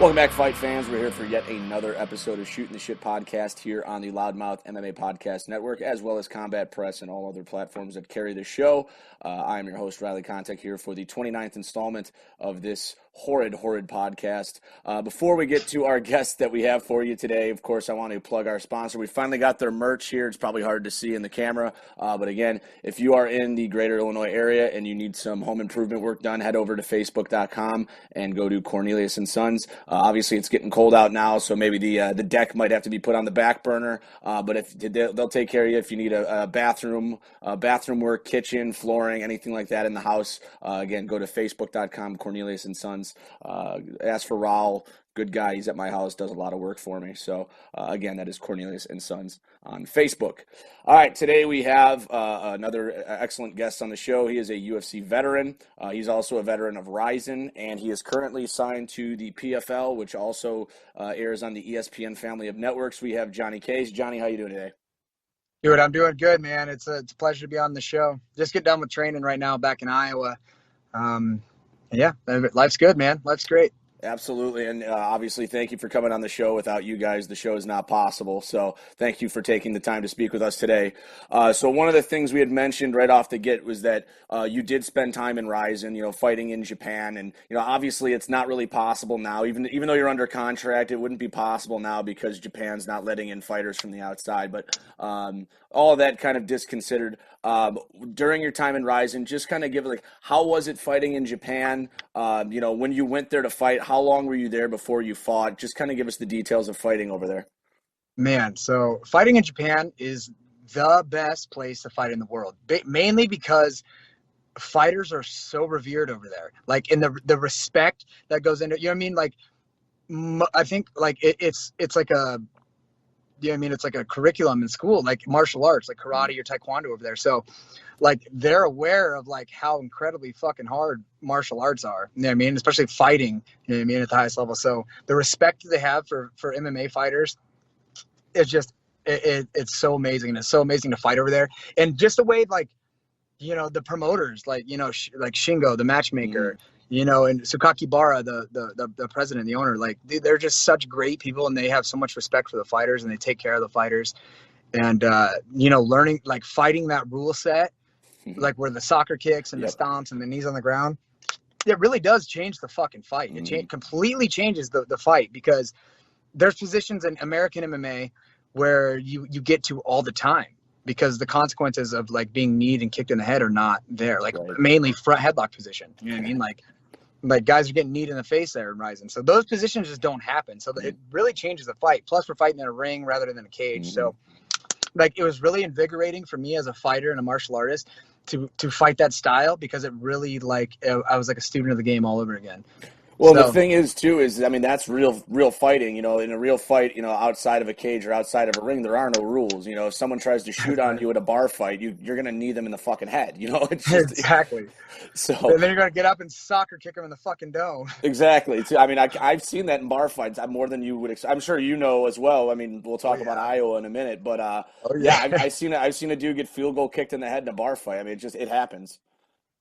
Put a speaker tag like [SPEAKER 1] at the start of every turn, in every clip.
[SPEAKER 1] Welcome back, fight fans. We're here for yet another episode of Shootin' the Shit podcast here on the Loudmouth MMA Podcast Network, as well as Combat Press and all other platforms that carry the show. I am your host, Riley Kontek, here for the 29th installment of this horrid podcast. Before we get to our guest that we have for you today, of course, I want to plug our sponsor. We finally got their merch here. It's probably hard to see in the camera, but again, if you are in the greater Illinois area and you need some home improvement work done, head over to facebook.com and go to Cornelius & Sons. Obviously, it's getting cold out now, so maybe the deck might have to be put on the back burner, but if they'll take care of you if you need a bathroom work, kitchen, flooring, anything like that in the house. Again, go to facebook.com, Cornelius & Sons. Ask for Raul, good guy. He's at my house, does a lot of work for me. So again, that is Cornelius & Sons on Facebook. All right, today we have another excellent guest on the show. He is a UFC veteran. He's also a veteran of Rizin, and he is currently signed to the PFL, which also airs on the ESPN family of networks. We have Johnny Case. Johnny, how you doing today?
[SPEAKER 2] Dude, I'm doing good, man. It's a pleasure to be on the show. Just get done with training right now back in Iowa. Yeah, life's good, man. Life's great.
[SPEAKER 1] Absolutely, and obviously thank you for coming on the show. Without you guys, the show is not possible, so thank you for taking the time to speak with us today. So one of the things we had mentioned right off the get was that you did spend time in Rizin, fighting in Japan, and obviously it's not really possible now, even though you're under contract, it wouldn't be possible now because Japan's not letting in fighters from the outside, but all of that kind of disconsidered. During your time in Rizin, just kind of give how was it fighting in Japan? When you went there to fight, how long were you there before you fought? Just kind of give us the details of fighting over there.
[SPEAKER 2] Man, so fighting in Japan is the best place to fight in the world, mainly because fighters are so revered over there. Like, in the respect that goes into, I think it's like a, it's like a curriculum in school, like martial arts, like karate or taekwondo over there. So they're aware of how incredibly fucking hard martial arts are, especially fighting, at the highest level. So the respect they have for MMA fighters, it's just, it's so amazing. And it's so amazing to fight over there. And just the way, the promoters, like Shingo, the matchmaker, and Sukaki Bara, the president, the owner, they're just such great people, and they have so much respect for the fighters, and they take care of the fighters. And, learning, fighting that rule set, where the soccer kicks and the stomps and the knees on the ground, it really does change the fucking fight. It completely changes the fight, because there's positions in American MMA where you get to all the time, because the consequences of being kneed and kicked in the head are not there. Right. Mainly front headlock position. You know what I mean? Like guys are getting kneed in the face there in Rizin. So those positions just don't happen. So it really changes the fight. Plus we're fighting in a ring rather than a cage. So it was really invigorating for me as a fighter and a martial artist to fight that style, because it really I was like a student of the game all over again.
[SPEAKER 1] Well, the thing is, too, that's real fighting. In a real fight, outside of a cage or outside of a ring, there are no rules. If someone tries to shoot on you at a bar fight, you're going to knee them in the fucking head. It's just,
[SPEAKER 2] exactly.
[SPEAKER 1] So
[SPEAKER 2] and then you're going to get up and soccer kick them in the fucking dome.
[SPEAKER 1] Exactly. I've seen that in bar fights more than you would. I'm sure you know as well. We'll talk about Iowa in a minute, but I've seen a dude get field goal kicked in the head in a bar fight. It happens.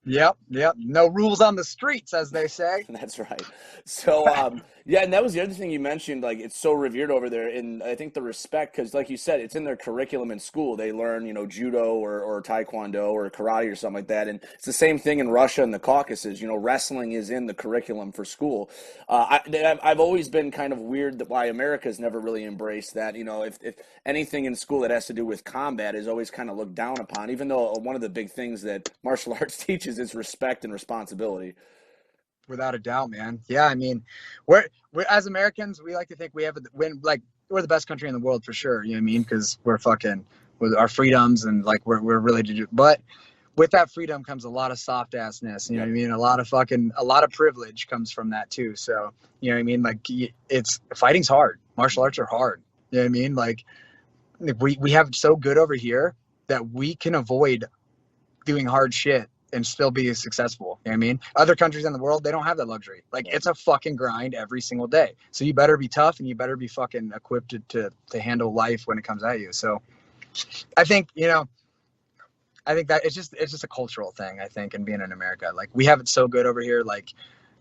[SPEAKER 2] Yep. No rules on the streets, as they say.
[SPEAKER 1] That's right. So, and that was the other thing you mentioned, it's so revered over there. And I think the respect, because like you said, it's in their curriculum in school. They learn, judo or taekwondo or karate or something like that. And it's the same thing in Russia and the Caucasus. Wrestling is in the curriculum for school. I've always been kind of weird that why America's never really embraced that. If anything in school that has to do with combat is always kind of looked down upon, even though one of the big things that martial arts teaches is respect and responsibility.
[SPEAKER 2] Without a doubt, man. Yeah, we're as Americans, we like to think we're the best country in the world for sure. Because we're fucking with our freedoms and we're really but with that freedom comes a lot of soft assness. You know what I mean? A lot of privilege comes from that too. So it's fighting's hard. Martial arts are hard. You know what I mean? We have it so good over here that we can avoid doing hard shit and still be successful. You know what I mean? Other countries in the world, they don't have that luxury. It's a fucking grind every single day. So you better be tough and you better be fucking equipped to handle life when it comes at you. So I think, I think that it's just a cultural thing, I think, in being in America. We have it so good over here.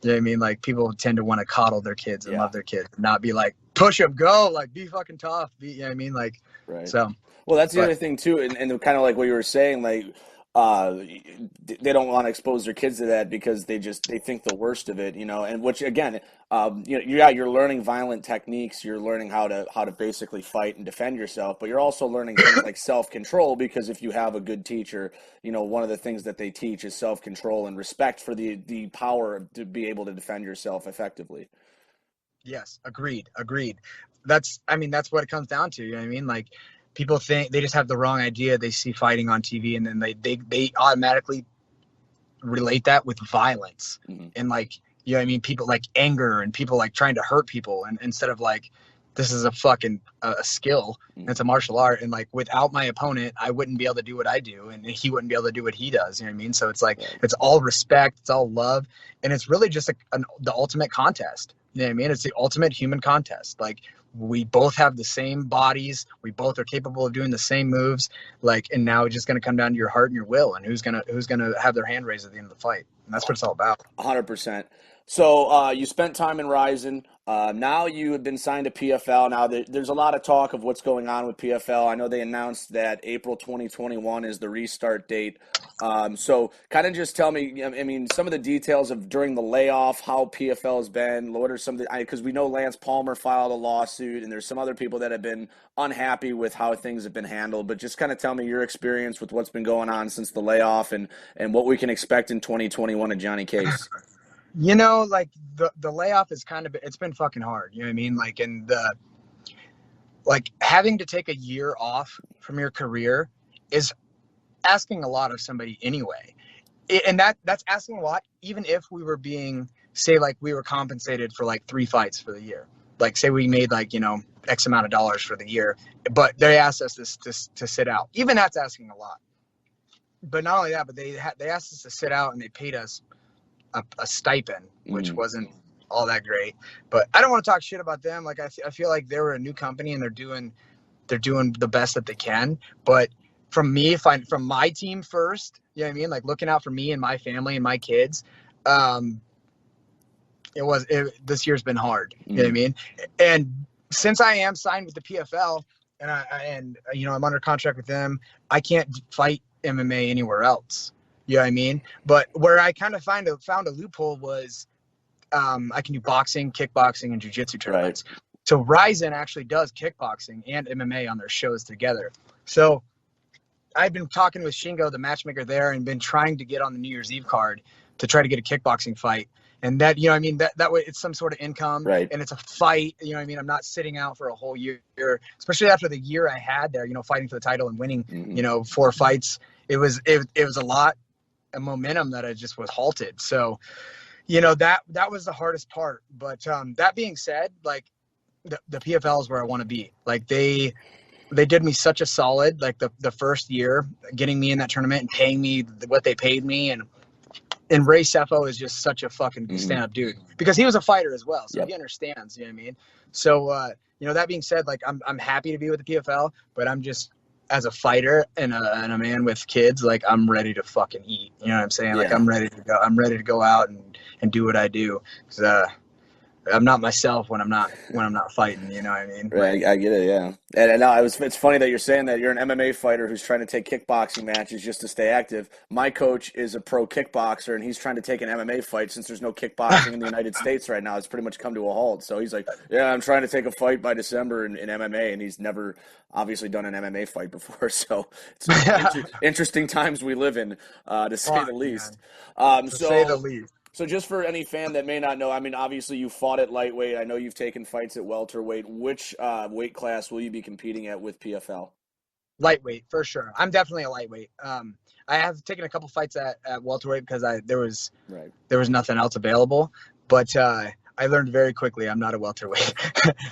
[SPEAKER 2] You know what I mean? Like, people tend to want to coddle their kids and
[SPEAKER 1] Yeah.
[SPEAKER 2] love their kids, not be like, push them, go, like, be fucking tough. You know what I mean? Like,
[SPEAKER 1] Right.
[SPEAKER 2] so.
[SPEAKER 1] Well, that's the
[SPEAKER 2] But
[SPEAKER 1] other thing too, and kind of like what you were saying, like uh, they don't want to expose their kids to that because they think the worst of it, and which again, yeah, you're learning violent techniques, you're learning how to basically fight and defend yourself, but you're also learning things like self-control because if you have a good teacher, one of the things that they teach is self-control and respect for the power to be able to defend yourself effectively.
[SPEAKER 2] yes, agreed. That's what it comes down to. You know what I mean? Like, people think they just have the wrong idea. They see fighting on TV and then they automatically relate that with violence.
[SPEAKER 1] Mm-hmm.
[SPEAKER 2] And, like, you know what I mean? People like anger and people like trying to hurt people, and instead of like, this is a fucking a skill.
[SPEAKER 1] Mm-hmm.
[SPEAKER 2] It's a martial art, and like, without my opponent, I wouldn't be able to do what I do, and he wouldn't be able to do what he does. You know what I mean? So it's like, it's all respect, it's all love, and it's really just the ultimate contest. You know what I mean? It's the ultimate human contest. Like, we both have the same bodies, we both are capable of doing the same moves. Like, and now it's just going to come down to your heart and your will, and who's gonna have their hand raised at the end of the fight, and that's what it's all about.
[SPEAKER 1] 100%. So you spent time in Ryzen. Now you have been signed to PFL. Now there's a lot of talk of what's going on with PFL. I know they announced that April 2021 is the restart date. So kind of just tell me, I mean, some of the details of during the layoff, how PFL has been. What are some of the, because we know Lance Palmer filed a lawsuit and there's some other people that have been unhappy with how things have been handled. But just kind of tell me your experience with what's been going on since the layoff and what we can expect in 2021 of Johnny Case.
[SPEAKER 2] Like, the layoff is it's been fucking hard. You know what I mean? Like, and like, having to take a year off from your career is asking a lot of somebody anyway. And that's asking a lot, even if we were say, like, we were compensated for like 3 fights for the year. Like, say we made like, X amount of dollars for the year, but they asked us to sit out. Even that's asking a lot. But not only that, but they asked us to sit out and they paid us a stipend, which wasn't all that great. But I don't want to talk shit about them. Like, I feel like they were a new company and they're doing the best that they can. But from my team first, you know what I mean? Like, looking out for me and my family and my kids, this year's been hard. You know what I mean? And since I am signed with the PFL and I'm under contract with them, I can't fight MMA anywhere else. You know what I mean? But where I kind of found a loophole was I can do boxing, kickboxing, and jiu-jitsu tournaments. Right. So Ryzen actually does kickboxing and MMA on their shows together. So I've been talking with Shingo, the matchmaker there, and been trying to get on the New Year's Eve card to try to get a kickboxing fight. And that, that way it's some sort of income, right? And it's a fight, I'm not sitting out for a whole year, especially after the year I had there, fighting for the title and winning, 4 fights. It was a lot of momentum that I just was halted. So, that was the hardest part. But that being said, like, the PFL is where I want to be. Like, they did me such a solid, like the first year, getting me in that tournament and paying me what they paid me. And Ray Sefo is just such a fucking stand-up dude because he was a fighter as well. So he understands, you know what I mean? So, that being said, like, I'm happy to be with the PFL, but I'm just, as a fighter and a man with kids, like, I'm ready to fucking eat. You know what I'm saying? Like, I'm ready to go. I'm ready to go out and do what I do. 'Cause, I'm not myself when I'm not fighting. You know what I mean?
[SPEAKER 1] Right, I get it. Yeah, and now it's funny that you're saying that you're an MMA fighter who's trying to take kickboxing matches just to stay active. My coach is a pro kickboxer, and he's trying to take an MMA fight since there's no kickboxing in the United States right now. It's pretty much come to a halt. So he's like, "Yeah, I'm trying to take a fight by December in MMA," and he's never obviously done an MMA fight before. So it's interesting times we live in, to say the least.
[SPEAKER 2] To say the least.
[SPEAKER 1] So just for any fan that may not know, I mean, obviously you fought at lightweight. I know you've taken fights at welterweight. Which weight class will you be competing at with PFL?
[SPEAKER 2] Lightweight, for sure. I'm definitely a lightweight. I have taken a couple fights at welterweight because there was nothing else available. But I learned very quickly I'm not a welterweight.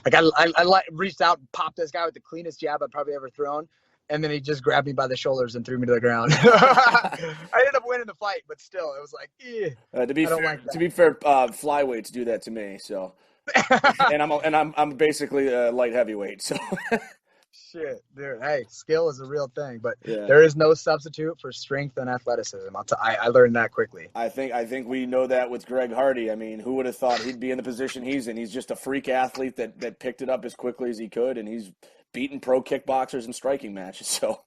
[SPEAKER 2] Like, I reached out and popped this guy with the cleanest jab I've probably ever thrown. And then he just grabbed me by the shoulders and threw me to the ground. I ended up winning the fight, but still, it was like,
[SPEAKER 1] to be fair, flyweights do that to me. So, and I'm basically a light heavyweight. So,
[SPEAKER 2] Shit, dude. Hey, skill is a real thing, but
[SPEAKER 1] Yeah.
[SPEAKER 2] there is no substitute for strength and athleticism. I learned that quickly.
[SPEAKER 1] I think we know that with Greg Hardy. I mean, who would have thought he'd be in the position he's in? He's just a freak athlete that picked it up as quickly as he could, and he's beaten pro kickboxers in striking matches. So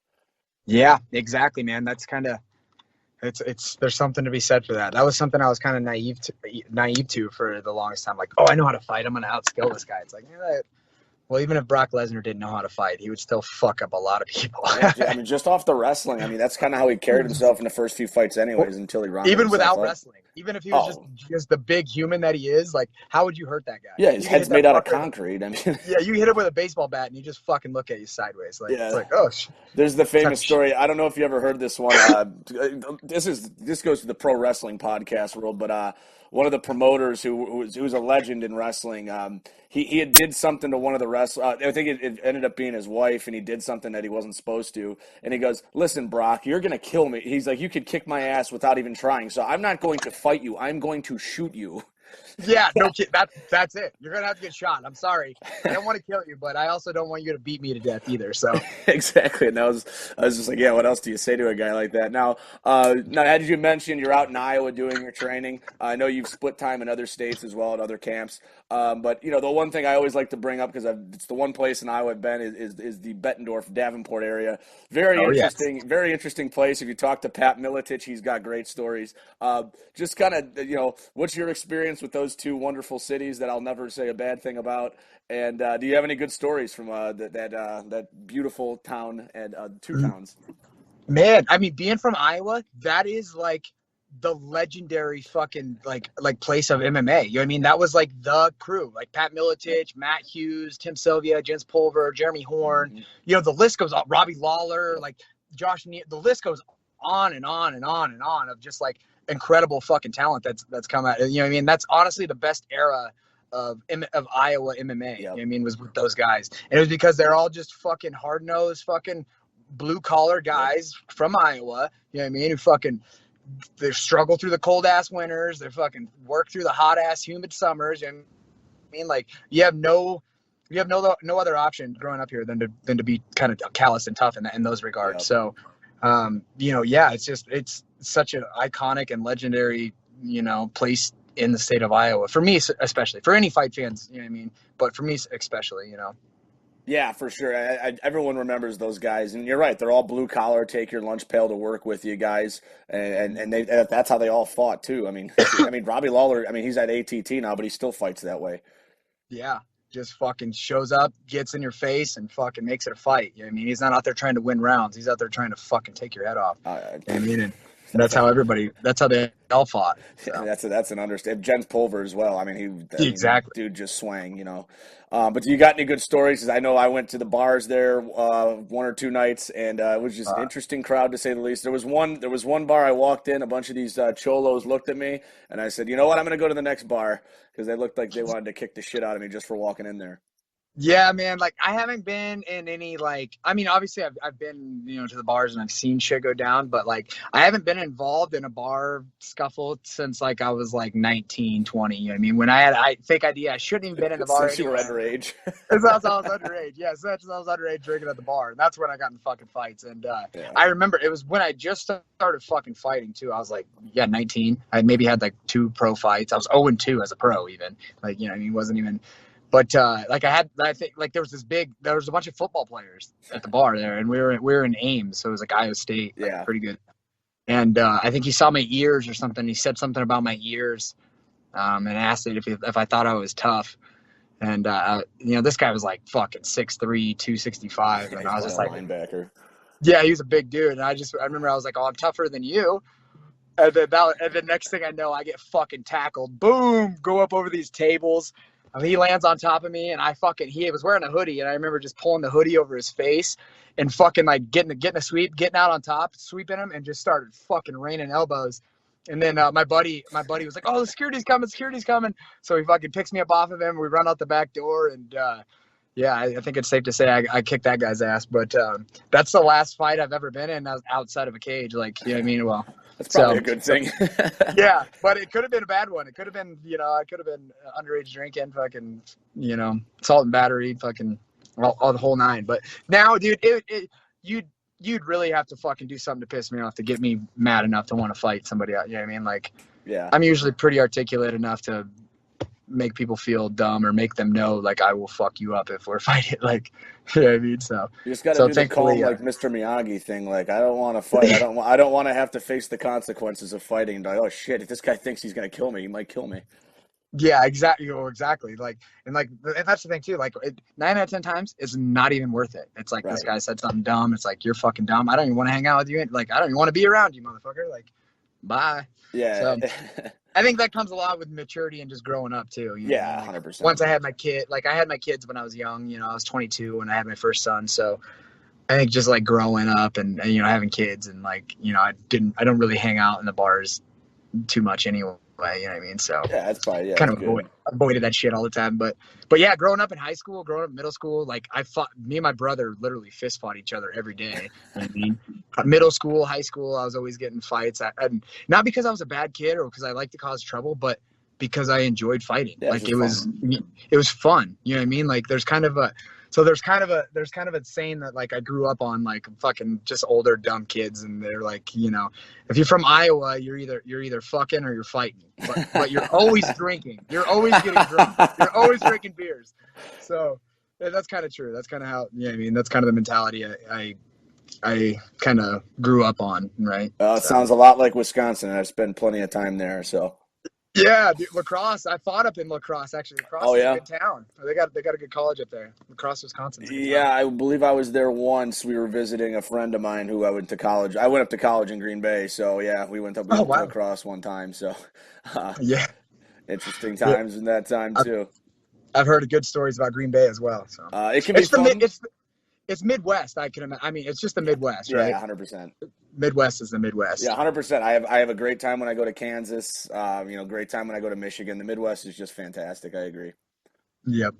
[SPEAKER 2] Yeah, exactly, man. That's kind of it's there's something to be said for that. That was something I was kind of naive to for the longest time. Like, oh, I know how to fight. I'm gonna outskill this guy. It's like, well, even if Brock Lesnar didn't know how to fight, he would still fuck up a lot of people.
[SPEAKER 1] I mean, just off the wrestling, I mean, that's kind of how he carried himself in the first few fights, anyways, until he rounded
[SPEAKER 2] even
[SPEAKER 1] himself
[SPEAKER 2] without
[SPEAKER 1] up.
[SPEAKER 2] wrestling, even if he was just the big human that he is, like, how would you hurt that guy?
[SPEAKER 1] Yeah, his head's made out of concrete. I mean,
[SPEAKER 2] yeah, you hit him with a baseball bat and you just fucking look at you sideways. Like,
[SPEAKER 1] yeah.
[SPEAKER 2] It's like, oh.
[SPEAKER 1] There's the famous story. I don't know if you ever heard this one. This goes to the pro wrestling podcast world, but one of the promoters who's a legend in wrestling, he had did something to one of the wrestlers. I think it ended up being his wife, and he did something that he wasn't supposed to. And he goes, "Listen, Brock, you're gonna kill me." He's like, "You could kick my ass without even trying. So I'm not going to fight you. I'm going to shoot you."
[SPEAKER 2] Yeah, no kid. That's it. You're gonna have to get shot. I'm sorry. I don't want to kill you, but I also don't want you to beat me to death either. So
[SPEAKER 1] exactly. And I was just like, yeah. What else do you say to a guy like that? Now, as you mentioned, you're out in Iowa doing your training. I know you've split time in other states as well at other camps. But the one thing I always like to bring up, because it's the one place in Iowa I've been, is the Bettendorf, Davenport area. Very interesting. Yes. Very interesting place. If you talk to Pat Miletich, he's got great stories. Just kind of what's your experience with those two wonderful cities that I'll never say a bad thing about? And do you have any good stories from that beautiful town and two towns?
[SPEAKER 2] Man, I mean, being from Iowa, that is like the legendary fucking like place of MMA. You know what I mean? That was like the crew, like Pat Miletich, Matt Hughes, Tim Sylvia, Jens Pulver, Jeremy Horn. Mm-hmm. The list goes on. Robbie Lawler, like Josh. The list goes on and on and on and on of just like incredible fucking talent that's come out. You know what I mean? That's honestly the best era of Iowa MMA. Yep. You know what I mean? Was with those guys. And it was because they're all just fucking hard-nosed fucking blue-collar guys from Iowa. You know what I mean? Who fucking they struggle through the cold-ass winters. They fucking work through the hot-ass humid summers. You know what I mean? Like, you have no other option growing up here than to be kind of callous and tough in those regards. Yep. So, it's such an iconic and legendary, place in the state of Iowa. For me, especially. For any fight fans, you know what I mean? But for me, especially,
[SPEAKER 1] Yeah, for sure. Everyone remembers those guys. And you're right. They're all blue-collar, take your lunch pail to work with you guys. And that's how they all fought, too. I mean, Robbie Lawler, he's at ATT now, but he still fights that way.
[SPEAKER 2] Yeah. Just fucking shows up, gets in your face, and fucking makes it a fight. You know what I mean? He's not out there trying to win rounds. He's out there trying to fucking take your head off. You know what I mean? And that's how they all fought. So.
[SPEAKER 1] Yeah, that's an understatement. Jens Pulver as well. Exactly. Dude just swang, But do you got any good stories? Because I know I went to the bars there one or two nights, and it was just an interesting crowd to say the least. There was one bar I walked in, a bunch of these cholos looked at me, and I said, you know what, I'm going to go to the next bar, because they looked like they wanted to kick the shit out of me just for walking in there.
[SPEAKER 2] Yeah, man. Like, I haven't been in any, obviously I've been, to the bars and I've seen shit go down, but I haven't been involved in a bar scuffle since I was 19, 20. You know what I mean? When I had fake ID, I shouldn't even been in the bar.
[SPEAKER 1] Since you were underage.
[SPEAKER 2] Since I was underage. Yeah, since I was underage drinking at the bar. And that's when I got in fucking fights. And I remember it was when I just started fucking fighting too. I was 19. I maybe had 2 pro fights. I was 0-2 as a pro even. Wasn't even. But there was a bunch of football players at the bar there, and we were in Ames, so it was Iowa State, pretty good. And I think he saw my ears or something. He said something about my ears, and asked it if I thought I was tough. And this guy was fucking 6'3", 265, and I was just
[SPEAKER 1] linebacker.
[SPEAKER 2] Yeah, he was a big dude, and I remember I was like, oh, I'm tougher than you. And then the next thing I know, I get fucking tackled. Boom, go up over these tables. He lands on top of me, and he was wearing a hoodie, and I remember just pulling the hoodie over his face and fucking getting a sweep, getting out on top, sweeping him, and just started fucking raining elbows. And then my buddy was like, "Oh, the security's coming!" So he fucking picks me up off of him. We run out the back door, and I think it's safe to say I kicked that guy's ass. But that's the last fight I've ever been in outside of a cage. You know what I mean? Well.
[SPEAKER 1] That's probably a good thing.
[SPEAKER 2] Yeah, but it could have been a bad one. It could have been, I could have been underage drinking, fucking, assault and battery, fucking all the whole nine. But now, dude, you'd really have to fucking do something to piss me off to get me mad enough to want to fight somebody out. You know what I mean? Like,
[SPEAKER 1] Yeah.
[SPEAKER 2] I'm usually pretty articulate enough to make people feel dumb or make them know, like, I will fuck you up if we're fighting. Like, you know what I mean? So
[SPEAKER 1] you just got to do the calm, like Mr. Miyagi thing. Like, I don't want to fight. I don't want to have to face the consequences of fighting. And like, oh shit, if this guy thinks he's gonna kill me, he might kill me.
[SPEAKER 2] Yeah, exactly. Exactly. Like, and that's the thing too. Like, 9 out of 10 times is not even worth it. It's like, this guy said something dumb. It's like, you're fucking dumb. I don't even want to hang out with you. Like, I don't even want to be around you, motherfucker. Like, bye.
[SPEAKER 1] Yeah.
[SPEAKER 2] So, I think that comes a lot with maturity and just growing up too. You know?
[SPEAKER 1] Yeah, 100%.
[SPEAKER 2] Once I had my kid, like, I had my kids when I was young. You know, I was 22 when I had my first son. So I think just like growing up and you know, having kids and like, you know, I don't really hang out in the bars too much anyway. You know what I mean? So
[SPEAKER 1] yeah, that's probably
[SPEAKER 2] kind of avoided that shit all the time. But yeah, growing up in high school, growing up in middle school, like me and my brother literally fist fought each other every day. You know what I mean? Middle school, high school, I was always getting fights. And not because I was a bad kid or because I liked to cause trouble, but because I enjoyed fighting. Yeah, like it was fun. You know what I mean? Like there's kind of a saying that like I grew up on, like fucking just older dumb kids, and they're like, you know, if you're from Iowa, you're either fucking or you're fighting, but you're always drinking. You're always getting drunk. You're always drinking beers. So yeah, that's kind of true. That's kind of how, I mean, that's kind of the mentality I kind of grew up on, right?
[SPEAKER 1] It sounds a lot like Wisconsin. I've spent plenty of time there, so.
[SPEAKER 2] Yeah, dude, La Crosse. I fought up in La Crosse, actually. La Crosse is a good town. They got a good college up there. La Crosse, Wisconsin.
[SPEAKER 1] Yeah, I believe I was there once. We were visiting a friend of mine who I went to college. I went up to college in Green Bay, so yeah, we went up to La Crosse one time. So
[SPEAKER 2] yeah,
[SPEAKER 1] interesting times in that time too.
[SPEAKER 2] I've heard good stories about Green Bay as well. So
[SPEAKER 1] it can be fun.
[SPEAKER 2] It's Midwest. I mean, it's just the Midwest, right?
[SPEAKER 1] Yeah, 100%.
[SPEAKER 2] Midwest is the Midwest.
[SPEAKER 1] Yeah, 100%. I have a great time when I go to Kansas. You know, great time when I go to Michigan. The Midwest is just fantastic. I agree.
[SPEAKER 2] Yep.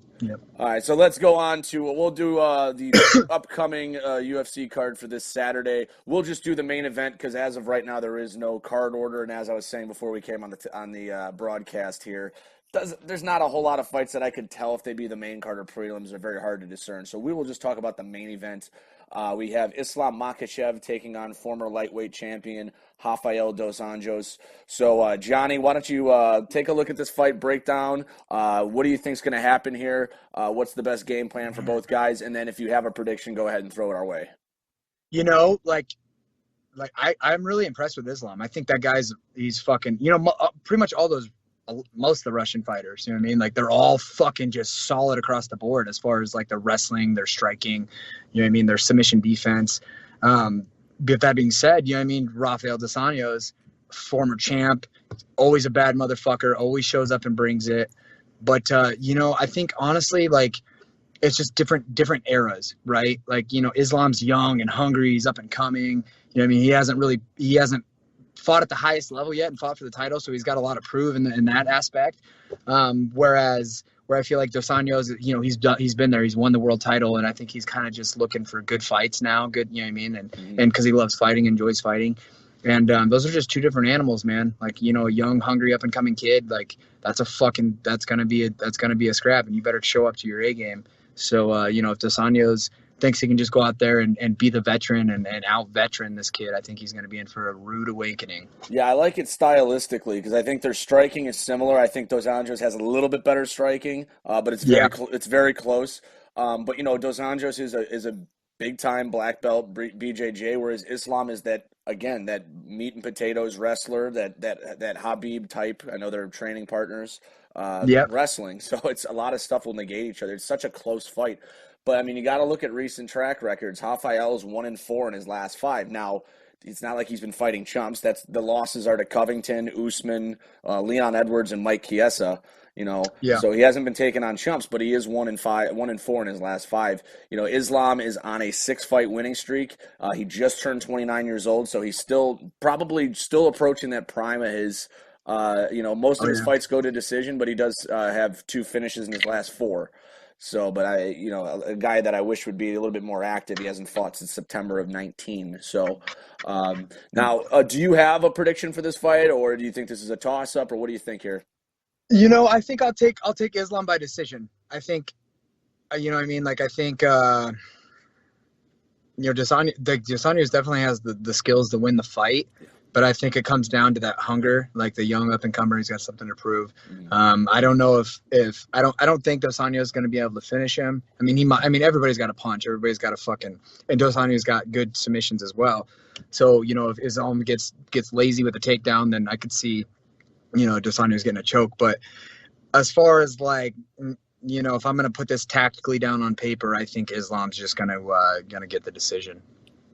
[SPEAKER 1] All right, so let's go on to we'll do the upcoming UFC card for this Saturday. We'll just do the main event because as of right now there is no card order, and as I was saying before we came on the broadcast here, there's not a whole lot of fights that I could tell if they be the main card or prelims. They're very hard to discern. So we will just talk about the main event. We have Islam Makhachev taking on former lightweight champion Rafael dos Anjos. So, Johnny, why don't you take a look at this fight breakdown? What do you think is going to happen here? What's the best game plan for both guys? And then if you have a prediction, go ahead and throw it our way.
[SPEAKER 2] You know, I'm really impressed with Islam. I think that he's fucking, you know, pretty much most of the Russian fighters, you know what I mean? Like they're all fucking just solid across the board as far as like their wrestling, their striking, you know what I mean? Their submission defense. But that being said, you know what I mean? Rafael dos Anjos, former champ, always a bad motherfucker, always shows up and brings it. But, you know, I think honestly, like it's just different eras, right? Like, you know, Islam's young and hungry. He's up and coming. You know what I mean? He hasn't fought at the highest level yet and fought for the title, so he's got a lot to prove in that aspect. Whereas I feel like dos Anjos, you know, he's been there, he's won the world title, and I think he's kind of just looking for good fights now, good, you know what I mean, and because he loves fighting, enjoys fighting, and those are just two different animals, man. Like, you know, a young, hungry, up and coming kid, like that's gonna be a scrap, and you better show up to your A game. So you know, if dos Anjos thinks he can just go out there and be the veteran and out-veteran this kid, I think he's going to be in for a rude awakening.
[SPEAKER 1] Yeah, I like it stylistically because I think their striking is similar. I think dos Anjos has a little bit better striking, but it's very close. But, you know, dos Anjos is a big-time black belt BJJ, whereas Islam is that meat and potatoes wrestler, that Habib type. I know they're training partners wrestling, so it's a lot of stuff will negate each other. It's such a close fight. But, I mean, you got to look at recent track records. Rafael's 1-4 in his last 5. Now, it's not like he's been fighting chumps. The losses are to Covington, Usman, Leon Edwards, and Mike Chiesa. You know, so he hasn't been taking on chumps, but he is 1-4 in his last 5. You know, Islam is on a 6-fight winning streak. He just turned 29 years old, so he's probably still approaching that prime of his. You know, most of his fights go to decision, but he does have 2 finishes in his last 4. So, but a guy that I wish would be a little bit more active. He hasn't fought since September of 19. So, now, do you have a prediction for this fight, or do you think this is a toss-up, or what do you think here?
[SPEAKER 2] You know, I think I'll take Islam by decision. I think you know what I mean? Like, I think, Desantis definitely has the skills to win the fight, but I think it comes down to that hunger, like the young up and comer. He's got something to prove. I don't know if I don't think Dos Anjos is going to be able to finish him. I mean, everybody's got a punch. Everybody's got and Dos Anjos got good submissions as well. So, if Islam gets lazy with the takedown, then I could see, Dos Anjos getting a choke. But as far as like, if I'm going to put this tactically down on paper, I think Islam's just going to get the decision.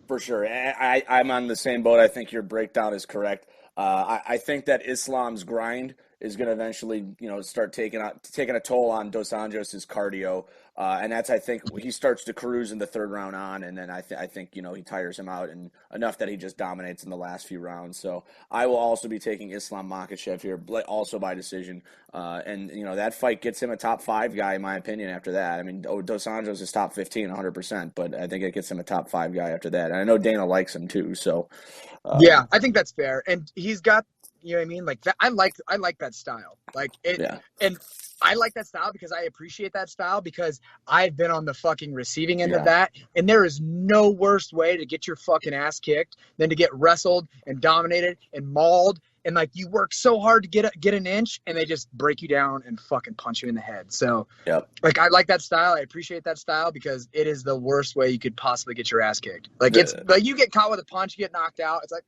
[SPEAKER 1] For sure. I'm on the same boat. I think your breakdown is correct. I think that Islam's grind is going to eventually, start taking a toll on Dos Anjos' cardio. And that's, I think, he starts to cruise in the third round on, and then I think, he tires him out and enough that he just dominates in the last few rounds. So I will also be taking Islam Makhachev here, also by decision. And that fight gets him a top 5 guy, in my opinion, after that. I mean, Dos Anjos is top 15, 100%, but I think it gets him a top 5 guy after that. And I know Dana likes him too, so.
[SPEAKER 2] Yeah, I think that's fair. And he's got, what I mean? Like that, I like that style. Like it, yeah. And I like that style because I appreciate that style because I've been on the fucking receiving end of that. And there is no worse way to get your fucking ass kicked than to get wrestled and dominated and mauled. And like you work so hard to get an inch and they just break you down and fucking punch you in the head. So like, I like that style. I appreciate that style because it is the worst way you could possibly get your ass kicked. Like it's like you get caught with a punch, you get knocked out. It's like,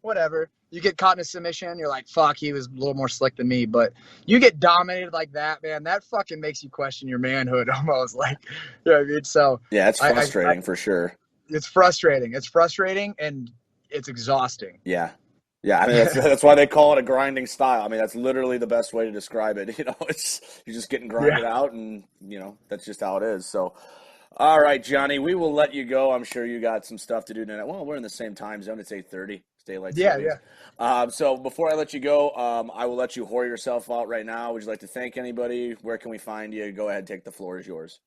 [SPEAKER 2] whatever. You get caught in a submission, you're like, fuck, he was a little more slick than me. But you get dominated like that, man, that fucking makes you question your manhood almost. Like, you know what I mean? So
[SPEAKER 1] yeah, it's frustrating for sure.
[SPEAKER 2] It's frustrating. It's frustrating and it's exhausting.
[SPEAKER 1] Yeah. Yeah, I mean, that's why they call it a grinding style. I mean, that's literally the best way to describe it. It's you're just getting grinded out and, that's just how it is. So, all right, Johnny, we will let you go. I'm sure you got some stuff to do tonight. Well, we're in the same time zone. It's 8:30. Daylight savings. Yeah. So before I let you go, I will let you whore yourself out right now. Would you like to thank anybody? Where can we find you? Go ahead, take the floor is yours.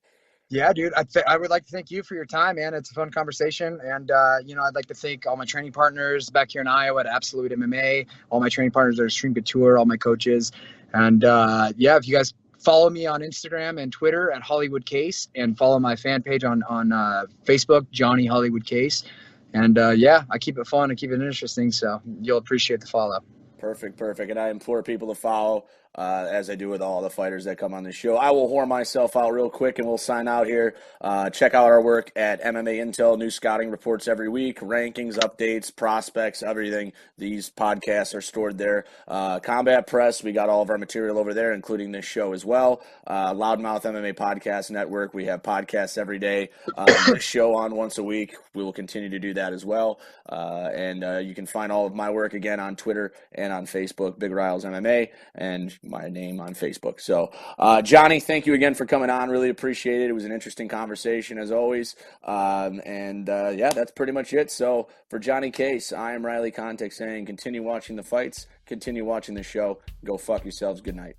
[SPEAKER 2] Yeah, dude. I would like to thank you for your time, man. It's a fun conversation. And, I'd like to thank all my training partners back here in Iowa at Absolute MMA, all my training partners at Extreme Couture, all my coaches. And, if you guys follow me on Instagram and Twitter at Hollywood Case and follow my fan page on Facebook, Johnny Hollywood Case. And, I keep it fun and keep it interesting, so you'll appreciate the follow.
[SPEAKER 1] Perfect. And I implore people to follow, as I do with all the fighters that come on the show. I will whore myself out real quick, and we'll sign out here. Check out our work at MMA Intel, new scouting reports every week, rankings, updates, prospects, everything. These podcasts are stored there. Combat Press, we got all of our material over there, including this show as well. Loudmouth MMA Podcast Network, we have podcasts every day. This show on once a week. We will continue to do that as well. And you can find all of my work again on Twitter and on Facebook, Big Riles MMA, and my name on Facebook. So, Johnny, thank you again for coming on. Really appreciate it. It was an interesting conversation as always. That's pretty much it. So, for Johnny Case, I am Riley Kontek saying continue watching the fights, continue watching the show. Go fuck yourselves. Good night.